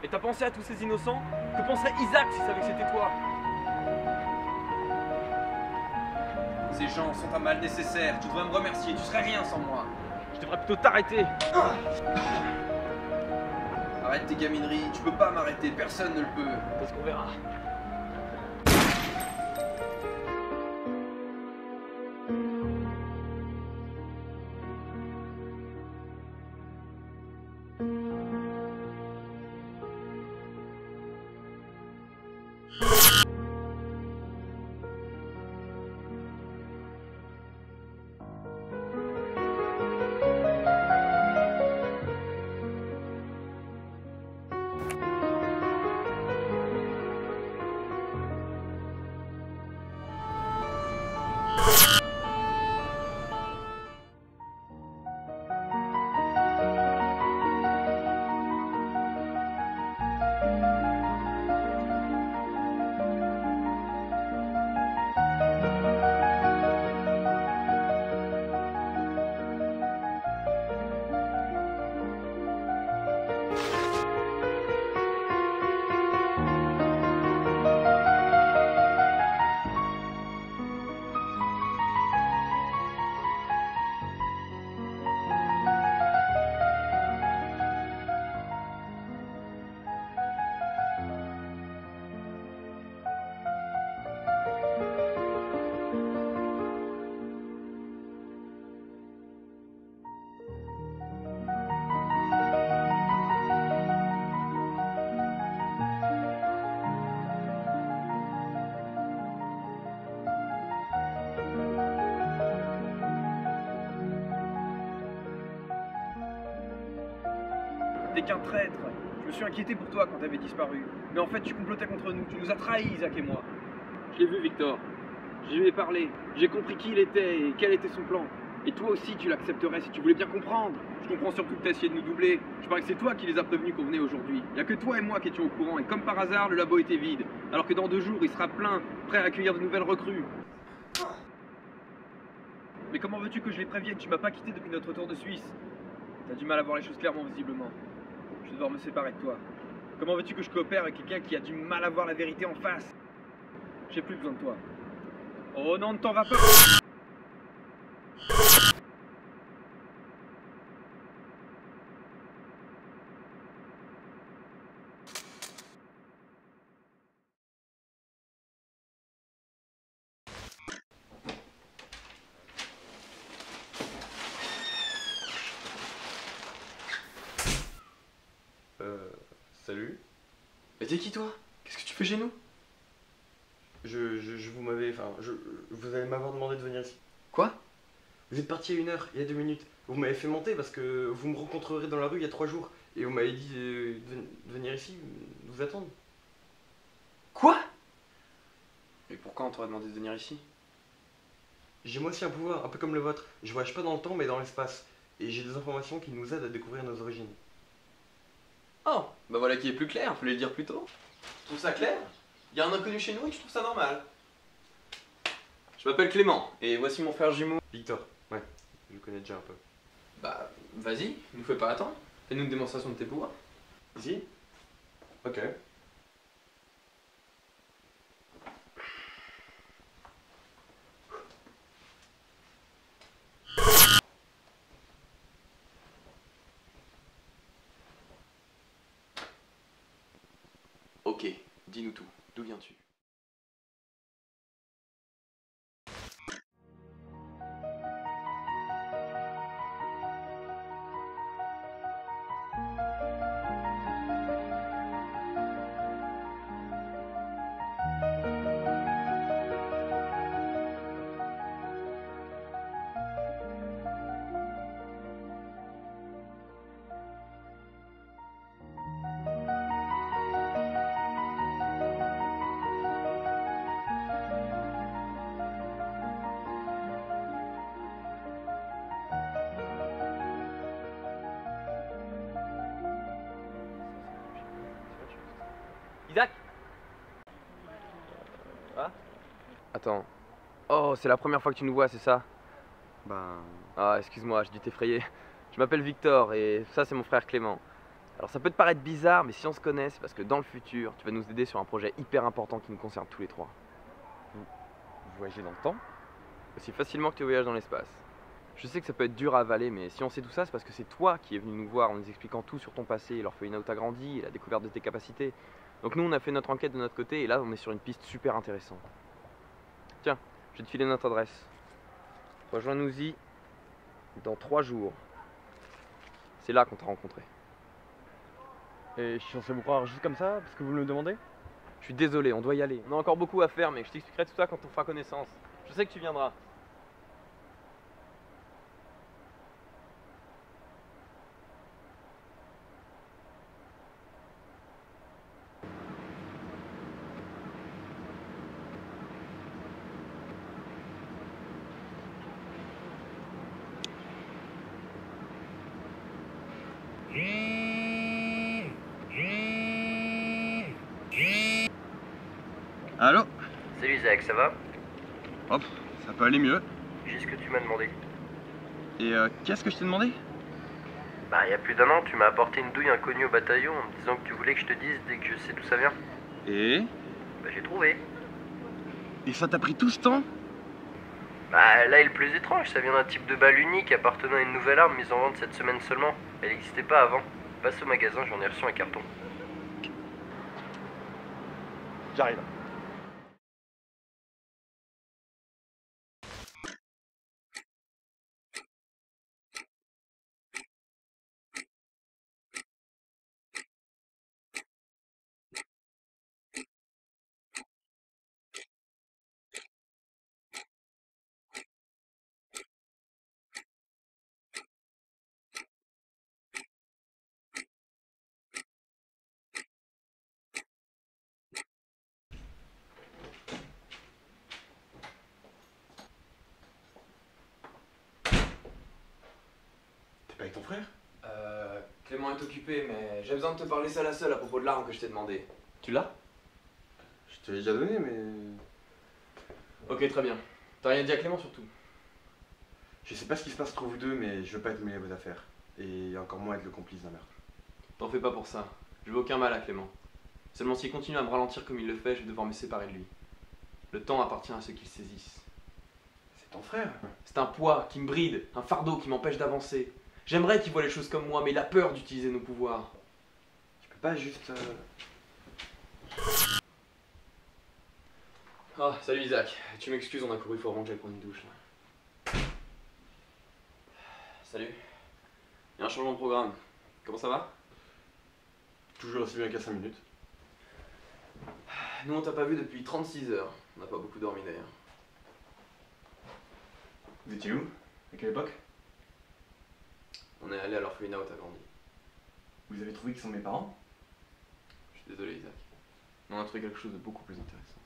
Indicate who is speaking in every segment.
Speaker 1: Et t'as pensé à tous ces innocents? Que penserait Isaac s'il savait que c'était toi?
Speaker 2: Ces gens sont un mal nécessaire, tu devrais me remercier, tu serais rien sans moi.
Speaker 1: Je devrais plutôt t'arrêter.
Speaker 2: Arrête tes gamineries, tu peux pas m'arrêter, personne ne le peut.
Speaker 1: Parce qu'on verra.
Speaker 2: T'es qu'un traître. Je me suis inquiété pour toi quand t'avais disparu. Mais en fait, tu complotais contre nous. Tu nous as trahis, Isaac et moi.
Speaker 1: Je l'ai vu, Victor. Je lui ai parlé. J'ai compris qui il était et quel était son plan.
Speaker 2: Et toi aussi, tu l'accepterais si tu voulais bien comprendre. Je comprends surtout que t'as essayé de nous doubler. Je parie que c'est toi qui les as prévenus qu'on venait aujourd'hui. Il y a que toi et moi qui étions au courant. Et comme par hasard, le labo était vide. Alors que dans 2 jours, il sera plein, prêt à accueillir de nouvelles recrues. Mais comment veux-tu que je les prévienne? Tu m'as pas quitté depuis notre retour de Suisse. T'as du mal à voir les choses clairement, visiblement. Je vais devoir me séparer de toi. Comment veux-tu que je coopère avec quelqu'un qui a du mal à voir la vérité en face? J'ai plus besoin de toi. Oh non, ne t'en va pas.
Speaker 3: Salut.
Speaker 1: Mais t'es qui, toi? Qu'est-ce que tu fais chez nous?
Speaker 3: Vous m'avez. Enfin, vous allez m'avoir demandé de venir ici.
Speaker 1: Quoi?
Speaker 3: Vous êtes parti à 1 heure, il y a 2 minutes. Vous m'avez fait monter parce que vous me rencontrerez dans la rue il y a 3 jours. Et vous m'avez dit de venir ici, de vous attendre.
Speaker 1: Quoi? Et pourquoi on t'aurait demandé de venir ici?
Speaker 3: J'ai moi aussi un pouvoir, un peu comme le vôtre. Je voyage pas dans le temps mais dans l'espace. Et j'ai des informations qui nous aident à découvrir nos origines.
Speaker 1: Oh, bah voilà qui est plus clair, fallait le dire plus tôt. Tu trouves ça clair? Il y a un inconnu chez nous et tu trouves ça normal? Je m'appelle Clément, et voici mon frère jumeau.
Speaker 3: Victor, ouais, je le connais déjà un peu.
Speaker 1: Bah, vas-y, nous fais pas attendre. Fais-nous une démonstration de tes pouvoirs.
Speaker 3: Ici? Ok.
Speaker 1: Ok, dis-nous tout. D'où viens-tu? Isaac? Ah? Attends. Oh, c'est la première fois que tu nous vois, c'est ça?
Speaker 3: Ben.
Speaker 1: Ah, excuse-moi, je dû t'effrayer. Je m'appelle Victor et ça, c'est mon frère Clément. Alors ça peut te paraître bizarre, mais si on se connaît, c'est parce que dans le futur, tu vas nous aider sur un projet hyper important qui nous concerne tous les trois. Vous voyagez dans le temps aussi facilement que tu voyages dans l'espace. Je sais que ça peut être dur à avaler, mais si on sait tout ça, c'est parce que c'est toi qui es venu nous voir en nous expliquant tout sur ton passé, l'orphelinat où t'as grandi, et la découverte de tes capacités. Donc nous, on a fait notre enquête de notre côté, et là, on est sur une piste super intéressante. Tiens, je vais te filer notre adresse. Rejoins-nous-y dans 3 jours. C'est là qu'on t'a rencontré.
Speaker 3: Et je suis censé vous croire juste comme ça, parce que vous me le demandez?
Speaker 1: Je suis désolé, on doit y aller. On a encore beaucoup à faire, mais je t'expliquerai tout ça quand on fera connaissance. Je sais que tu viendras.
Speaker 3: Allô?
Speaker 4: Salut Isaac, ça va?
Speaker 3: Hop, ça peut aller mieux.
Speaker 4: J'ai ce que tu m'as demandé.
Speaker 3: Et qu'est-ce que je t'ai demandé?
Speaker 4: Bah, il y a plus d'1 an, tu m'as apporté une douille inconnue au bataillon en me disant que tu voulais que je te dise dès que je sais d'où ça vient.
Speaker 3: Et?
Speaker 4: Bah, j'ai trouvé.
Speaker 3: Et ça t'a pris tout ce temps?
Speaker 4: Bah, là est le plus étrange, ça vient d'un type de balle unique appartenant à une nouvelle arme mise en vente cette semaine seulement. Elle n'existait pas avant. Passe au magasin, j'en ai reçu un carton.
Speaker 3: J'arrive. Avec ton frère?
Speaker 1: Clément est occupé, mais j'ai besoin de te parler seul à seul à propos de l'arme que je t'ai demandé. Tu l'as?
Speaker 3: Je te l'ai déjà donné, mais...
Speaker 1: Ok, très bien. T'as rien dit à Clément surtout?
Speaker 3: Je sais pas ce qui se passe entre vous deux, mais je veux pas être mêlé à vos affaires. Et encore moins être le complice d'un meurtre.
Speaker 1: T'en fais pas pour ça. Je veux aucun mal à Clément. Seulement s'il continue à me ralentir comme il le fait, je vais devoir me séparer de lui. Le temps appartient à ceux qui le saisissent.
Speaker 3: C'est ton frère?
Speaker 1: C'est un poids qui me bride, un fardeau qui m'empêche d'avancer. J'aimerais qu'il voit les choses comme moi, mais il a peur d'utiliser nos pouvoirs.
Speaker 3: Tu peux pas juste...
Speaker 1: Ah, salut Isaac. Tu m'excuses, on a couru fort avant que j'aille prendre une douche. Là. Salut. Il y a un changement de programme. Comment ça va?
Speaker 3: Toujours aussi bien qu'à 5 minutes.
Speaker 1: Nous on t'a pas vu depuis 36 heures. On n'a pas beaucoup dormi d'ailleurs.
Speaker 3: Vous étiez où? À quelle époque?
Speaker 1: On est allé à l'orphelinat où t'as grandi.
Speaker 3: Vous avez trouvé qui sont mes parents?
Speaker 1: Je suis désolé Isaac. Mais on a trouvé quelque chose de beaucoup plus intéressant.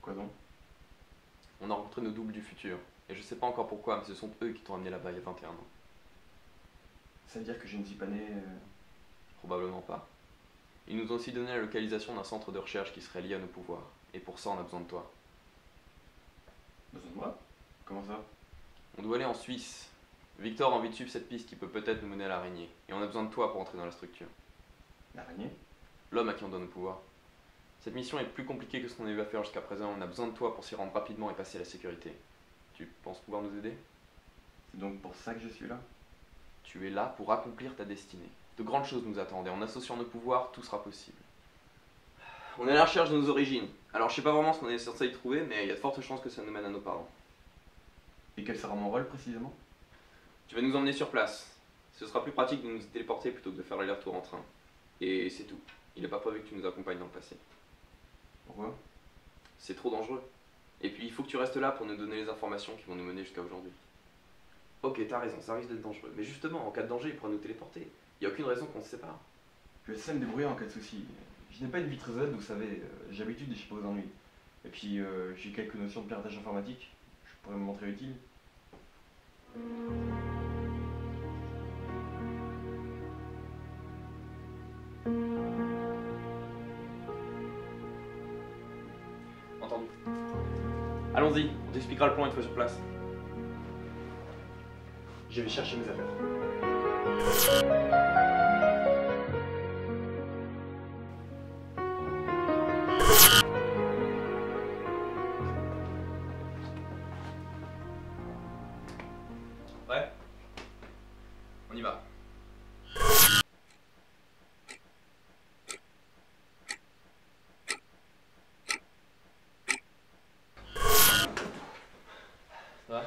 Speaker 3: Quoi donc?
Speaker 1: On a rencontré nos doubles du futur. Et je sais pas encore pourquoi, mais ce sont eux qui t'ont amené là-bas il y a 21 ans.
Speaker 3: Ça veut dire que je ne suis pas né...
Speaker 1: Probablement pas. Ils nous ont aussi donné la localisation d'un centre de recherche qui serait lié à nos pouvoirs. Et pour ça on a besoin de toi.
Speaker 3: Besoin de moi? Comment ça?
Speaker 1: On doit aller en Suisse. Victor a envie de suivre cette piste qui peut peut-être nous mener à l'araignée. Et on a besoin de toi pour entrer dans la structure.
Speaker 3: L'araignée?
Speaker 1: L'homme à qui on donne nos pouvoirs. Cette mission est plus compliquée que ce qu'on a eu à faire jusqu'à présent. On a besoin de toi pour s'y rendre rapidement et passer à la sécurité. Tu penses pouvoir nous aider?
Speaker 3: C'est donc pour ça que je suis là?
Speaker 1: Tu es là pour accomplir ta destinée. De grandes choses nous attendent et en associant nos pouvoirs, tout sera possible. On est à la recherche de nos origines. Alors je sais pas vraiment ce qu'on est censé y trouver, mais il y a de fortes chances que ça nous mène à nos parents.
Speaker 3: Et quel sera mon rôle précisément?
Speaker 1: Tu vas nous emmener sur place. Ce sera plus pratique de nous téléporter plutôt que de faire l'aller-retour en train. Et c'est tout. Il n'est pas prévu que tu nous accompagnes dans le passé.
Speaker 3: Pourquoi?
Speaker 1: C'est trop dangereux. Et puis il faut que tu restes là pour nous donner les informations qui vont nous mener jusqu'à aujourd'hui. Ok, t'as raison, ça risque d'être dangereux. Mais justement, en cas de danger, il pourra nous téléporter. Il n'y a aucune raison qu'on se sépare.
Speaker 3: Je vais essayer de me débrouiller en cas de souci. Je n'ai pas une vie très honnête, vous savez. J'ai l'habitude d'échapper aux ennuis. Et puis j'ai quelques notions de piratage informatique. Je pourrais me montrer utile.
Speaker 1: Entendu. Allons-y, on t'expliquera le plan une fois sur place.
Speaker 3: Je vais chercher mes affaires.
Speaker 1: Prêt? On y va. Ça va?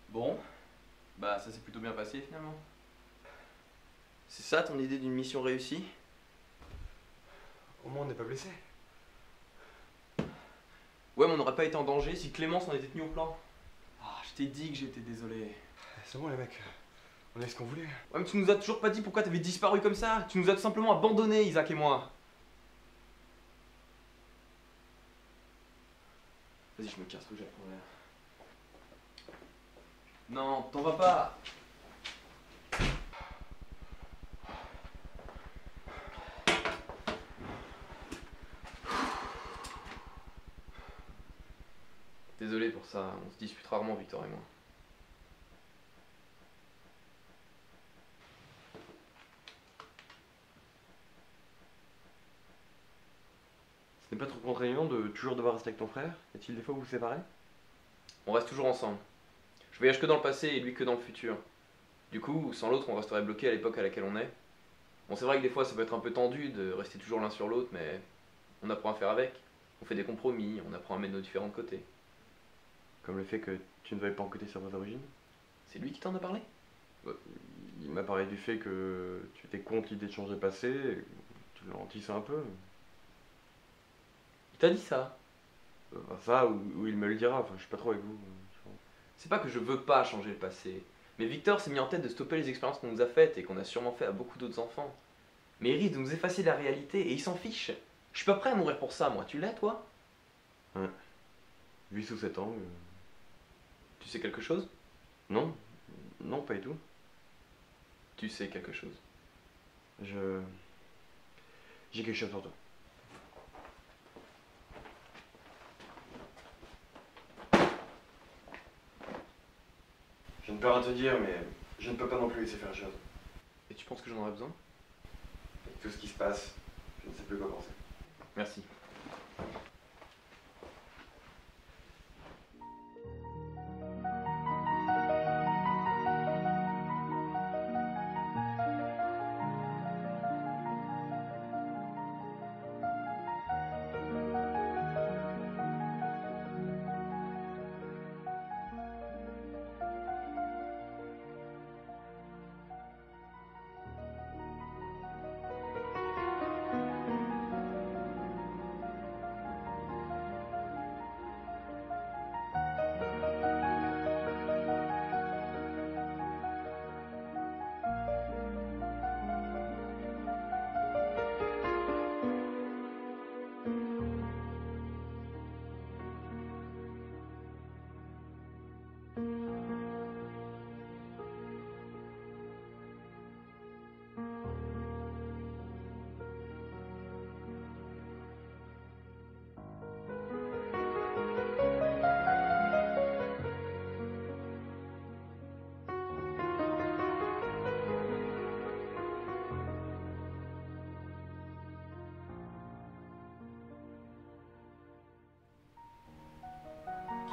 Speaker 1: Bon, bah ça s'est plutôt bien passé finalement. C'est ça ton idée d'une mission réussie?
Speaker 3: Au moins, on n'est pas blessé.
Speaker 1: Ouais, mais on n'aurait pas été en danger si Clémence en était tenue au plan. Ah, je t'ai dit que j'étais désolé.
Speaker 3: C'est bon, les mecs. On a ce qu'on voulait.
Speaker 1: Ouais, mais tu nous as toujours pas dit pourquoi t'avais disparu comme ça. Tu nous as tout simplement abandonnés, Isaac et moi. Vas-y, je me casse, faut que j'aille prendre l'air. Non, t'en vas pas. Désolé pour ça, on se dispute rarement, Victor et moi.
Speaker 3: Ce n'est pas trop contraignant de toujours devoir rester avec ton frère? Y a-t-il des fois où vous vous séparez?
Speaker 1: On reste toujours ensemble. Je voyage que dans le passé et lui que dans le futur. Du coup, sans l'autre, on resterait bloqué à l'époque à laquelle on est. Bon, c'est vrai que des fois, ça peut être un peu tendu de rester toujours l'un sur l'autre, mais on apprend à faire avec. On fait des compromis, on apprend à mettre nos différents côtés.
Speaker 3: Comme le fait que tu ne veuilles pas enquêter sur vos origines?
Speaker 1: C'est lui qui t'en a parlé?
Speaker 3: Il m'a parlé du fait que tu étais contre l'idée de changer le passé, et tu le rentissais un peu.
Speaker 1: Il t'a dit ça?
Speaker 3: Enfin, ça, ou il me le dira, enfin je suis pas trop avec vous.
Speaker 1: C'est pas que je veux pas changer le passé, mais Victor s'est mis en tête de stopper les expériences qu'on nous a faites et qu'on a sûrement fait à beaucoup d'autres enfants. Mais il risque de nous effacer de la réalité et il s'en fiche. Je suis pas prêt à mourir pour ça, moi. Tu l'es, toi?
Speaker 3: Ouais. Vu sous cet angle.
Speaker 1: Tu sais quelque chose?
Speaker 3: Non, non, pas du tout.
Speaker 1: Tu sais quelque chose.
Speaker 3: J'ai quelque chose pour toi. Je ne peux rien te dire, mais je ne peux pas non plus laisser faire les choses.
Speaker 1: Et tu penses que j'en aurais besoin?
Speaker 3: Avec tout ce qui se passe, je ne sais plus quoi penser.
Speaker 1: Merci.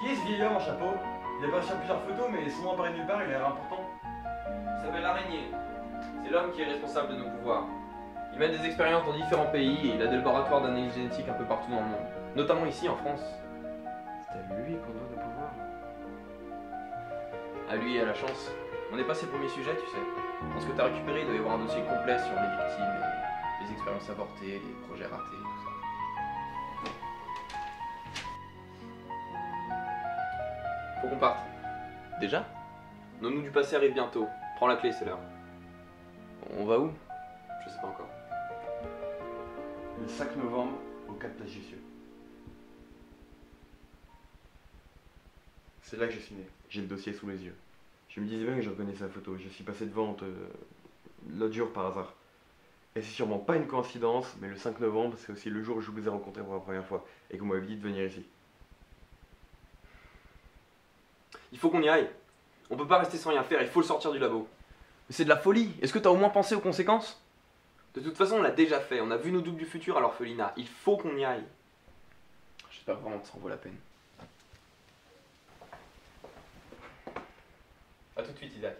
Speaker 3: Qui est ce vieil homme en chapeau? Il apparaît sur plusieurs photos, mais son nom apparaît nulle part, il a l'air important.
Speaker 1: Il s'appelle l'araignée. C'est l'homme qui est responsable de nos pouvoirs. Il mène des expériences dans différents pays et il a des laboratoires d'analyse génétique un peu partout dans le monde. Notamment ici en France.
Speaker 3: C'est à lui qu'on doit nos pouvoirs.
Speaker 1: À lui et à la chance. On est passé le premier sujet, tu sais. Dans ce que t'as récupéré, il doit y avoir un dossier complet sur les victimes et les expériences avortées, les projets ratés, tout ça. Faut qu'on parte. Déjà? Nos nous du passé arrivent bientôt. Prends la clé, c'est l'heure. On va où? Je sais pas encore.
Speaker 3: Le 5 novembre, au 4 Place Jussieu. C'est là que j'ai signé. J'ai le dossier sous les yeux. Je me disais bien que je reconnaissais la photo. Je suis passé devant l'autre jour par hasard. Et c'est sûrement pas une coïncidence, mais le 5 novembre, c'est aussi le jour où je vous ai rencontré pour la première fois et que vous m'avez dit de venir ici.
Speaker 1: Il faut qu'on y aille. On peut pas rester sans rien faire, il faut le sortir du labo. Mais c'est de la folie. Est-ce que t'as au moins pensé aux conséquences? De toute façon, on l'a déjà fait. On a vu nos doubles du futur à l'orphelinat. Il faut qu'on y aille. J'espère vraiment que ça en vaut la peine. A tout de suite, Isaac.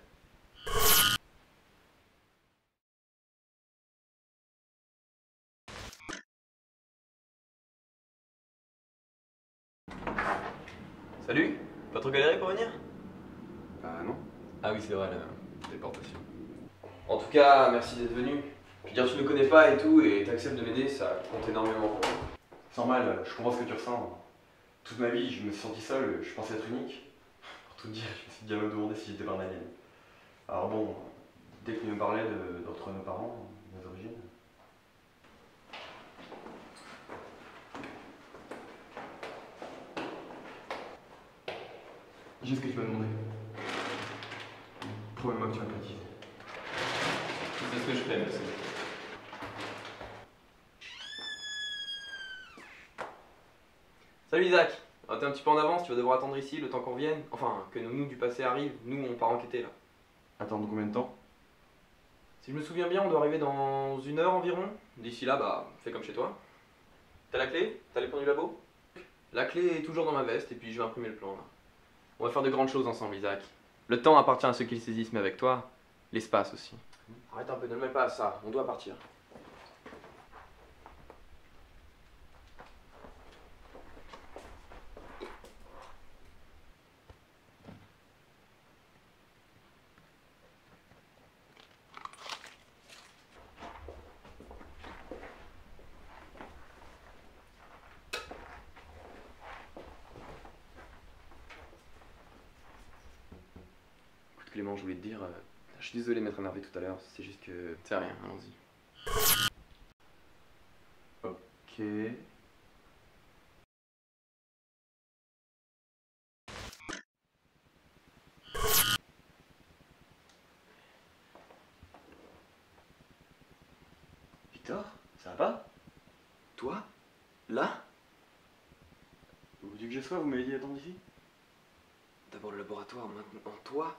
Speaker 1: Salut, pas trop galéré pour venir?
Speaker 3: Bah non.
Speaker 1: Ah oui, c'est vrai, la déportation. En tout cas, merci d'être venu. Je veux dire, tu me connais pas et tout, et t'acceptes de m'aider, ça compte énormément pour moi.
Speaker 3: C'est normal, je comprends ce que tu ressens. Toute ma vie, je me suis senti seul, je pensais être unique. Pour tout te dire, je me suis déjà même demandé si j'étais pas un alien. Alors bon, dès que tu me parlais de retrouver nos parents, nos origines. J'ai ce que tu m'as demandé. Promets-moi que tu m'as pas dit.
Speaker 1: C'est ce que je fais, merci. Salut Isaac. Ah, t'es un petit peu en avance, tu vas devoir attendre ici le temps qu'on revienne. Enfin, que nous du passé arrivent, nous on part enquêter là.
Speaker 3: Attendre combien de temps?
Speaker 1: Si je me souviens bien, on doit arriver dans 1 heure environ. D'ici là, bah, fais comme chez toi. T'as la clé? T'as les plans du labo? La clé est toujours dans ma veste et puis je vais imprimer le plan là. On va faire de grandes choses ensemble, Isaac. Le temps appartient à ceux qui le saisissent, mais avec toi, l'espace aussi. Arrête un peu, ne le mets pas à ça, on doit partir. Écoute Clément, je voulais te dire, je suis désolé de m'être énervé tout à l'heure, c'est juste que... C'est rien, allons-y.
Speaker 3: Ok. Victor, ça va pas?
Speaker 1: Toi? Là?
Speaker 3: Vous voulez que je sois, vous m'avez dit d'attendre ici?
Speaker 1: D'abord le laboratoire, maintenant toi?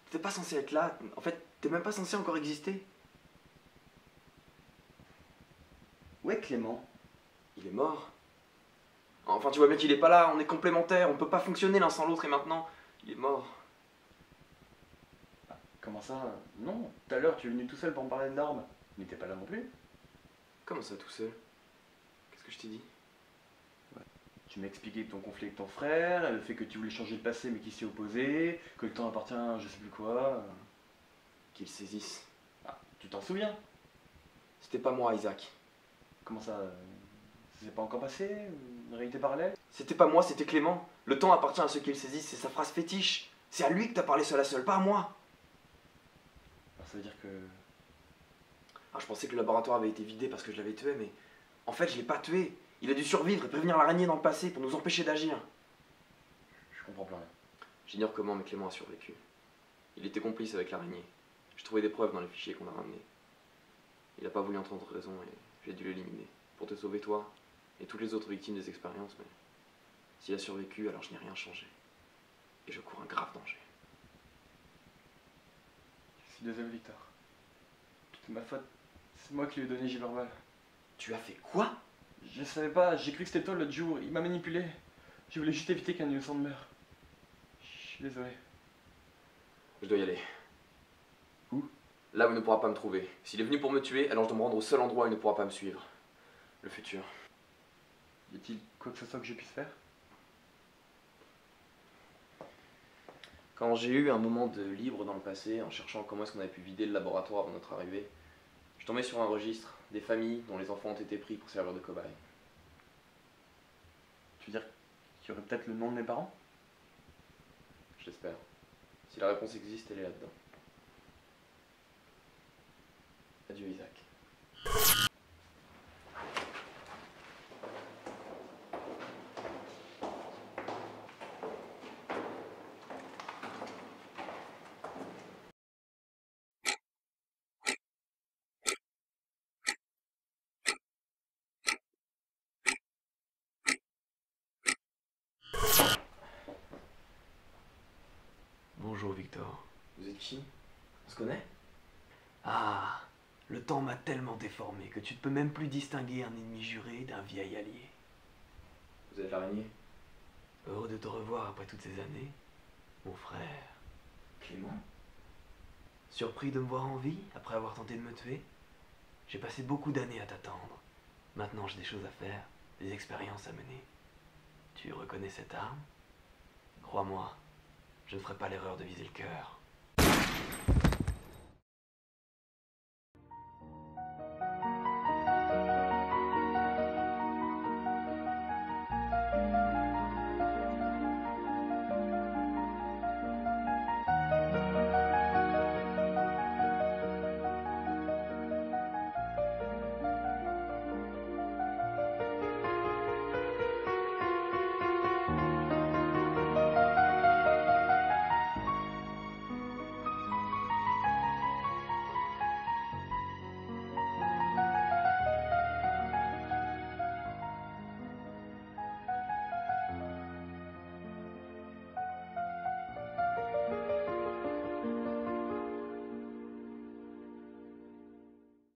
Speaker 1: T'es pas censé être là, en fait, t'es même pas censé encore exister.
Speaker 3: Où est Clément?
Speaker 1: Il est mort. Enfin, tu vois bien qu'il est pas là, on est complémentaires, on peut pas fonctionner l'un sans l'autre et maintenant, il est mort.
Speaker 3: Comment ça? Non, tout à l'heure tu es venu tout seul pour me parler de normes. Mais t'es pas là non plus.
Speaker 1: Comment ça tout seul? Qu'est-ce que je t'ai dit?
Speaker 3: Tu m'as expliqué ton conflit avec ton frère, le fait que tu voulais changer le passé mais qu'il s'y opposé, que le temps appartient à je sais plus quoi.
Speaker 1: Qu'il saisisse.
Speaker 3: Ah, tu t'en souviens?
Speaker 1: C'était pas moi, Isaac.
Speaker 3: Comment ça? Ça s'est pas encore passé? Une réalité parallèle?
Speaker 1: C'était pas moi, c'était Clément. Le temps appartient à ceux qui le saisissent, c'est sa phrase fétiche. C'est à lui que t'as parlé seul à seul, pas à moi.
Speaker 3: Alors ça veut dire que...
Speaker 1: Ah, je pensais que le laboratoire avait été vidé parce que je l'avais tué, mais en fait, je l'ai pas tué. Il a dû survivre et prévenir l'araignée dans le passé pour nous empêcher d'agir.
Speaker 3: Je comprends plus rien.
Speaker 1: J'ignore comment, mais Clément a survécu. Il était complice avec l'araignée. J'ai trouvé des preuves dans les fichiers qu'on a ramenés. Il a pas voulu entendre raison et j'ai dû l'éliminer. Pour te sauver toi et toutes les autres victimes des expériences, mais s'il a survécu, alors je n'ai rien changé. Et je cours un grave danger.
Speaker 3: Je suis désolé Victor. C'est ma faute. C'est moi qui lui ai donné Giverbal.
Speaker 1: Tu as fait quoi?
Speaker 3: Je savais pas, j'ai cru que c'était toi l'autre jour, il m'a manipulé. Je voulais juste éviter qu'un innocent meure. Je suis désolé.
Speaker 1: Je dois y aller.
Speaker 3: Où?
Speaker 1: Là où il ne pourra pas me trouver. S'il est venu pour me tuer, alors je dois me rendre au seul endroit où il ne pourra pas me suivre. Le futur.
Speaker 3: Y a-t-il quoi que ce soit que je puisse faire?
Speaker 1: Quand j'ai eu un moment de libre dans le passé, en cherchant comment est-ce qu'on avait pu vider le laboratoire avant notre arrivée, je tombais sur un registre des familles dont les enfants ont été pris pour servir de cobayes.
Speaker 3: Tu veux dire qu'il y aurait peut-être le nom de mes parents?
Speaker 1: J'espère. Si la réponse existe, elle est là-dedans. Adieu Isaac.
Speaker 5: Bonjour Victor.
Speaker 1: Vous êtes qui? On se connaît?
Speaker 5: Ah, le temps m'a tellement déformé que tu ne peux même plus distinguer un ennemi juré d'un vieil allié.
Speaker 1: Vous êtes l'araignée?
Speaker 5: Heureux de te revoir après toutes ces années, mon frère.
Speaker 1: Clément?
Speaker 5: Surpris de me voir en vie après avoir tenté de me tuer? J'ai passé beaucoup d'années à t'attendre. Maintenant j'ai des choses à faire, des expériences à mener. Tu reconnais cette arme? Crois-moi, je ne ferai pas l'erreur de viser le cœur.